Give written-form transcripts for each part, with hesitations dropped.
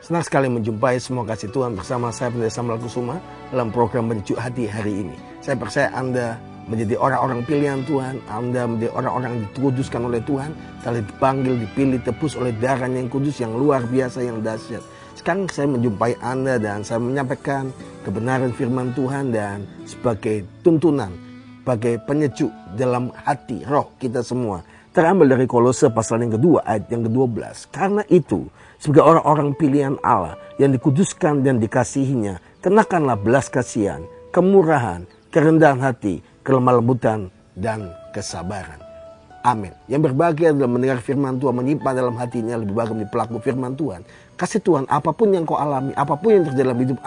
Senang sekali menjumpai semua kasih Tuhan bersama saya Pendeta Samuel Kusuma dalam program Menyejuk Hati hari ini. Saya percaya Anda menjadi orang-orang pilihan Tuhan, Anda menjadi orang-orang yang dikuduskan oleh Tuhan, telah dipanggil, dipilih, tebus oleh darahnya yang kudus, yang luar biasa, yang dahsyat. Sekarang saya menjumpai Anda dan saya menyampaikan kebenaran firman Tuhan dan sebagai tuntunan, sebagai penyejuk dalam hati, roh kita semua. Terambil dari Kolose pasal yang kedua ayat yang ke-12. Karena itu, sebagai orang-orang pilihan Allah yang dikuduskan dan dikasihinya, kenakanlah belas kasihan, kemurahan, kerendahan hati, kelemah lembutan, dan kesabaran. Amin. Yang berbahagia adalah mendengar firman Tuhan, menyimpan dalam hatinya, lebih baik menjadi pelaku firman Tuhan. Kasih Tuhan, apapun yang kau alami, apapun yang terjadi dalam hidup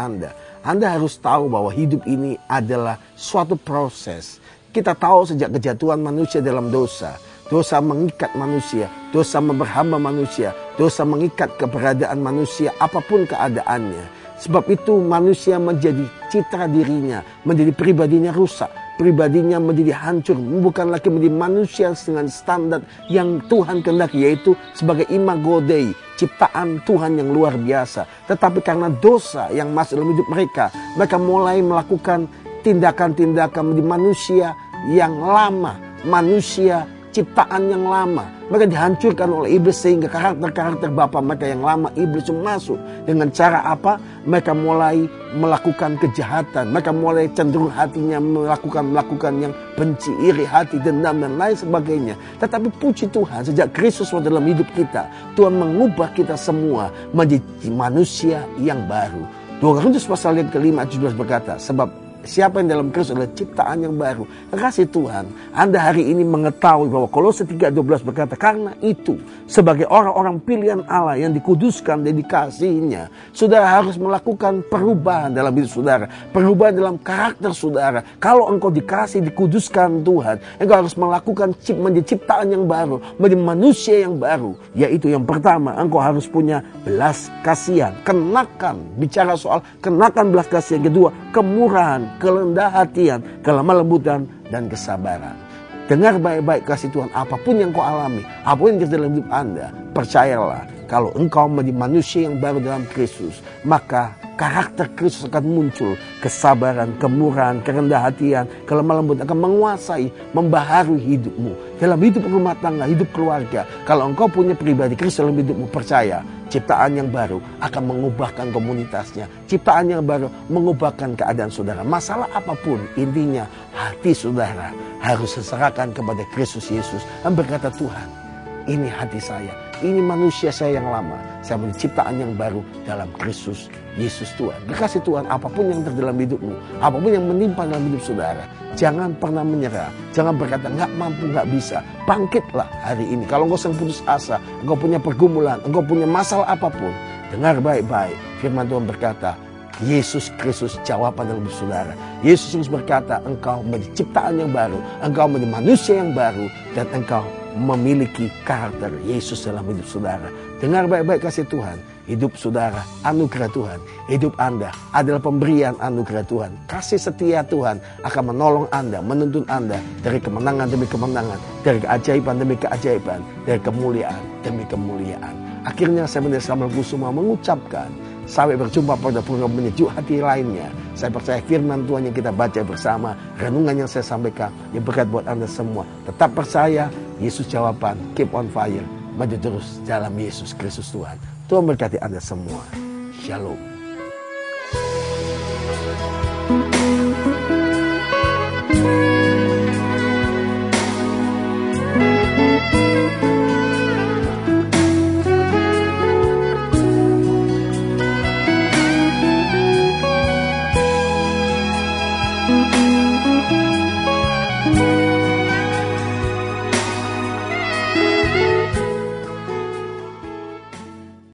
Anda harus tahu bahwa hidup ini adalah suatu proses. Kita tahu sejak kejatuhan manusia dalam dosa. Dosa mengikat manusia, dosa memperhamba manusia, dosa mengikat keberadaan manusia apapun keadaannya. Sebab itu manusia menjadi citra dirinya, menjadi pribadinya rusak, pribadinya menjadi hancur, bukan lagi menjadi manusia dengan standar yang Tuhan kehendaki, yaitu sebagai imago Dei, ciptaan Tuhan yang luar biasa. Tetapi karena dosa yang masuk dalam hidup mereka mulai melakukan tindakan-tindakan menjadi manusia yang lama, manusia ciptaan yang lama. Mereka dihancurkan oleh iblis sehingga karakter-karakter bapa mereka yang lama iblis masuk. Dengan cara apa? Mereka mulai melakukan kejahatan. Mereka mulai cenderung hatinya melakukan yang benci, iri hati, dendam dan lain sebagainya. Tetapi puji Tuhan, sejak Kristus dalam hidup kita, Tuhan mengubah kita semua menjadi manusia yang baru. 2 Korintus pasal yang ke-5 ayat 17 berkata, sebab siapa yang dalam Kristus adalah ciptaan yang baru. Kasih Tuhan, Anda hari ini mengetahui bahwa Kolose 3:12 berkata, karena itu sebagai orang-orang pilihan Allah yang dikuduskan dan dikasihinya, saudara harus melakukan perubahan dalam hidup saudara, perubahan dalam karakter saudara. Kalau engkau dikasih, dikuduskan Tuhan, engkau harus melakukan menjadi ciptaan yang baru, menjadi manusia yang baru. Yaitu yang pertama, engkau harus punya belas kasihan. Kenakan, bicara soal kenakan belas kasihan. Kedua, kemurahan, kerendahan hatian, kelemah lembutan, dan kesabaran. Dengar baik-baik kasih Tuhan, apapun yang kau alami, apapun yang terjadi dalam hidup Anda, percayalah, kalau engkau menjadi manusia yang baru dalam Kristus, maka karakter Kristus akan muncul. Kesabaran, kemurahan, kerendahan hatian, kelemah lembutan akan menguasai, membaharui hidupmu. Dalam hidup rumah tangga, hidup keluarga, kalau engkau punya pribadi Kristus dalam hidupmu, percaya, ciptaan yang baru akan mengubahkan komunitasnya. Ciptaan yang baru mengubahkan keadaan saudara. Masalah apapun, intinya hati saudara harus diserahkan kepada Kristus Yesus. Dan berkata, Tuhan, ini hati saya, ini manusia saya yang lama. Saya menjadi ciptaan yang baru dalam Kristus Yesus Tuhan. Dikasih Tuhan, apapun yang terjadi dalam hidupmu, apapun yang menimpa dalam hidup saudara, jangan pernah menyerah. Jangan berkata, nggak mampu, nggak bisa. Bangkitlah hari ini. Kalau engkau sedang putus asa, engkau punya pergumulan, engkau punya masalah apapun, dengar baik-baik. Firman Tuhan berkata, Yesus Kristus jawaban dalam hidup saudara. Yesus Kristus berkata, engkau menjadi ciptaan yang baru, engkau menjadi manusia yang baru, dan engkau memiliki karakter Yesus dalam hidup saudara. Dengar baik-baik kasih Tuhan. Hidup saudara, anugerah Tuhan. Hidup Anda adalah pemberian anugerah Tuhan. Kasih setia Tuhan akan menolong Anda, menuntun Anda dari kemenangan demi kemenangan, dari keajaiban demi keajaiban, dari kemuliaan demi kemuliaan. Akhirnya saya Pendeta Samuel Kusuma mengucapkan, sampai berjumpa pada program Menyejuk Hati lainnya. Saya percaya firman Tuhan yang kita baca bersama, renungan yang saya sampaikan, yang berkat buat Anda semua. Tetap percaya, Yesus jawaban, keep on fire, maju terus dalam Yesus Kristus Tuhan. Tuhan berkati Anda semua. Shalom.